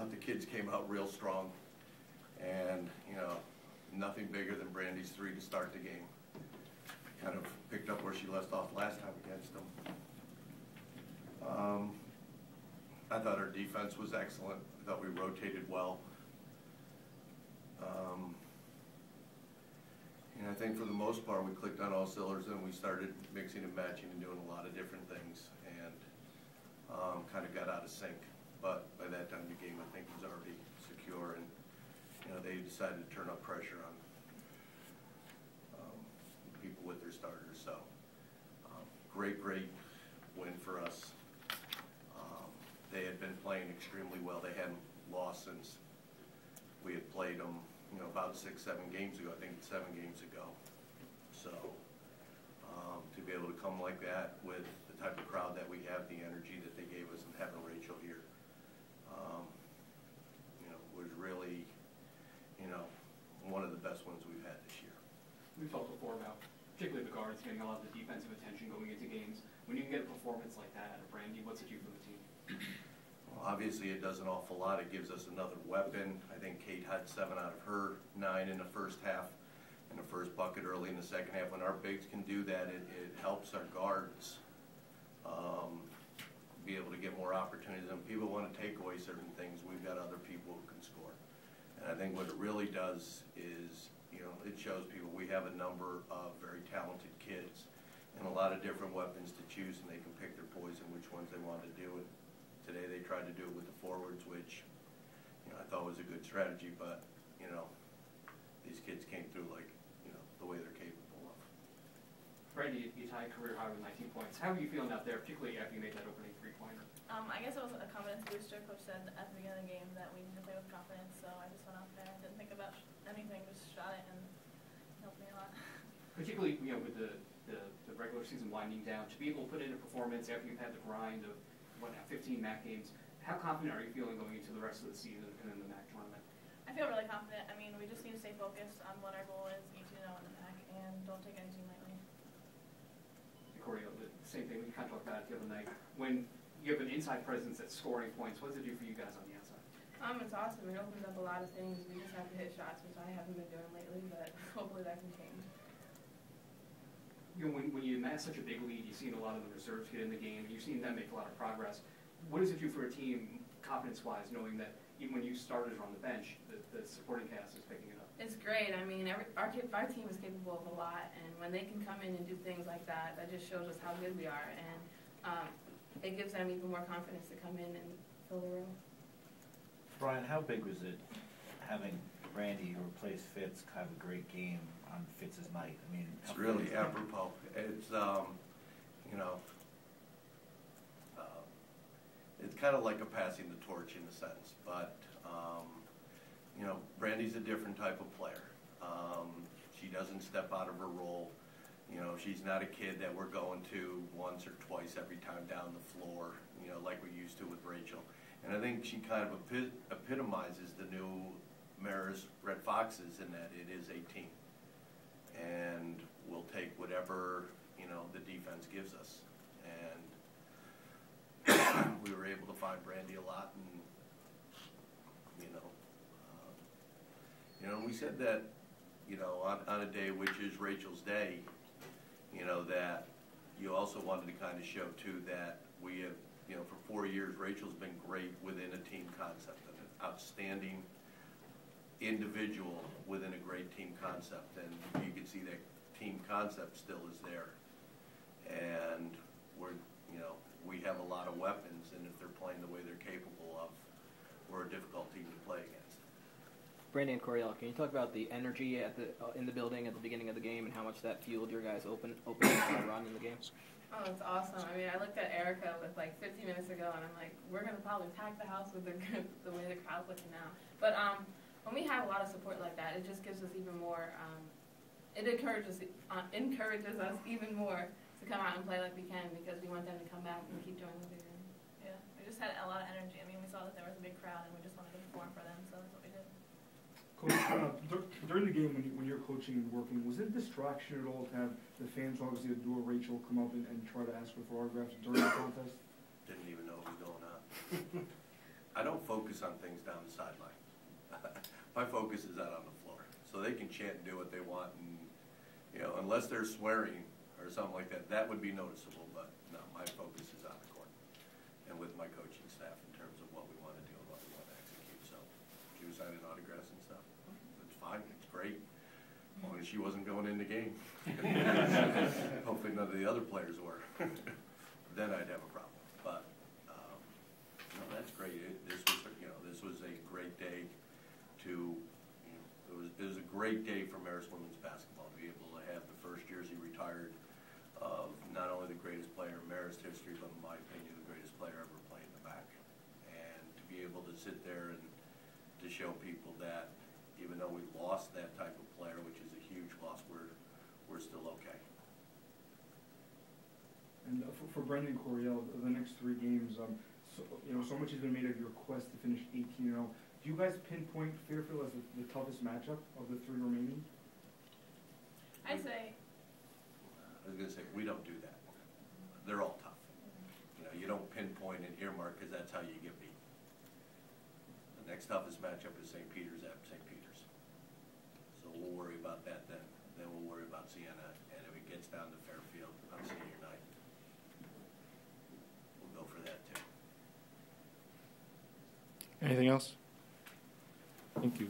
thought the kids came out real strong, and nothing bigger than Brandy's 3 to start the game. Kind of picked up where she left off last time against them. I thought our defense was excellent. I thought we rotated well. And I think for the most part we clicked on all cylinders and we started mixing and matching and doing a lot of different things, and kind of got out of sync. But by that time the game, I think, was already secure, and they decided to turn up pressure on people with their starters. So great win for us. They had been playing extremely well. They hadn't lost since we had played them, about 6-7 games ago. I think 7 games ago. So to be able to come like that with the type of crowd that we have, the energy that they gave us, and having Rachel here, was really, one of the best ones we've had this year. We've talked before about particularly the guards getting a lot of the defensive attention going into games. When you can get a performance like that out of Brandy, what's it do for the team? Well, obviously it does an awful lot. It gives us another weapon. I think Kate had 7 out of her 9 in the first half, and the first bucket early in the second half. When our bigs can do that, it helps our guards be able to get more opportunities. And people want to take away certain things, we've got other people who can score. And I think what it really does is, it shows people we have a number of very talented kids and a lot of different weapons to choose, and they can pick their poison, which ones they want to do. And today they tried to do it with the forwards, which I thought was a good strategy, but these kids came through like the way they're capable of. Brandy, you tied career high with 19 points. How are you feeling out there, particularly after you made that opening 3-pointer? I guess it was a confidence booster. Coach said at the beginning of the game that we need to play with confidence, so I just went out there and didn't think about anything, just shot it, and it helped me a lot. Particularly, with the regular season winding down, to be able to put in a performance after you've had the grind of 15 MAC games, how confident are you feeling going into the rest of the season and in the MAC tournament? I feel really confident. I mean, we just need to stay focused on what our goal is, 18-0 in the MAC, and don't take anything lightly. Corielle, the same thing. We kind of talked about it the other night. When you have an inside presence that's scoring points, what does it do for you guys on the outside? It's awesome. It opens up a lot of things. We just have to hit shots, which I haven't been doing lately, but hopefully that can change. When you amass such a big lead, you've seen a lot of the reserves get in the game, and you've seen them make a lot of progress. What does it do for a team, confidence-wise, knowing that even when you starters are on the bench, the supporting cast is picking it up? It's great. I mean, our team is capable of a lot, and when they can come in and do things like that, that just shows us how good we are, and it gives them even more confidence to come in and fill the room. Brian, how big was it having Brandy, who replaced Fitz, have a great game on Fitz's night? I mean, it's really apropos. It's it's kind of like a passing the torch in a sense, but Brandy's a different type of player. She doesn't step out of her role. She's not a kid that we're going to once or twice every time down the floor, like we used to with Rachel. And I think she kind of epitomizes the new Maris Red Foxes in that it is a team, and we'll take whatever the defense gives us. And we were able to find Brandy a lot, and we said that on a day which is Rachel's day, that you also wanted to kind of show too that we have for 4 years Rachel's been great within a team concept, an outstanding individual within a great team concept, and you can see that team concept still is there. And we have a lot of weapons, and if they're playing the way they're capable of, we're a difficult team to play against. Brandy and Corielle, can you talk about the energy in the building at the beginning of the game and how much that fueled your guys' open run in the game? Oh, it's awesome. I mean, I looked at Erica with like 50 minutes ago, and I'm like, we're going to probably pack the house with the way the crowd's looking now. But when we have a lot of support like that, it just gives us even more, it encourages us even more to come out and play like we can, because we want them to come back and keep doing what they're doing. Yeah, we just had a lot of energy. I mean, we saw that there was a big crowd, and we just wanted to perform for them, so that's what we did. Coach, during the game when you're coaching and working, was it a distraction at all to have the fans obviously adore Rachel come up and try to ask her for autographs during the contest? Didn't even know what was going on. I don't focus on things down the sideline. My focus is out on the floor. So they can chant and do what they want, and, you know, unless they're swearing or something like that, that would be noticeable, but no, my focus is on the court and with my coaching staff in terms of what we want to do and what we want to execute. So she was signing autographs and stuff. It's fine, it's great, as long as she wasn't going in the game. Hopefully none of the other players were. Then I'd have a problem. But no, that's great. This was a great day to, it was a great day for Marist women's basketball to be able to have the first jersey retired of not only the greatest player in Marist history, but in my opinion, the greatest player ever played in the back. And to be able to sit there and to show people that even though we lost that type of player, which is a huge loss, we're still okay. And for Brandy and Corielle, the next 3 games, so much has been made of your quest to finish 18-0. Do you guys pinpoint Fairfield as the toughest matchup of the 3 remaining? I say. I was going to say, we don't do that. They're all tough. You don't pinpoint and earmark because that's how you get beat. The next toughest matchup is St. Peter's at St. Peter's. So we'll worry about that then. Then we'll worry about Siena. And if it gets down to Fairfield on senior night, we'll go for that too. Anything else? Thank you.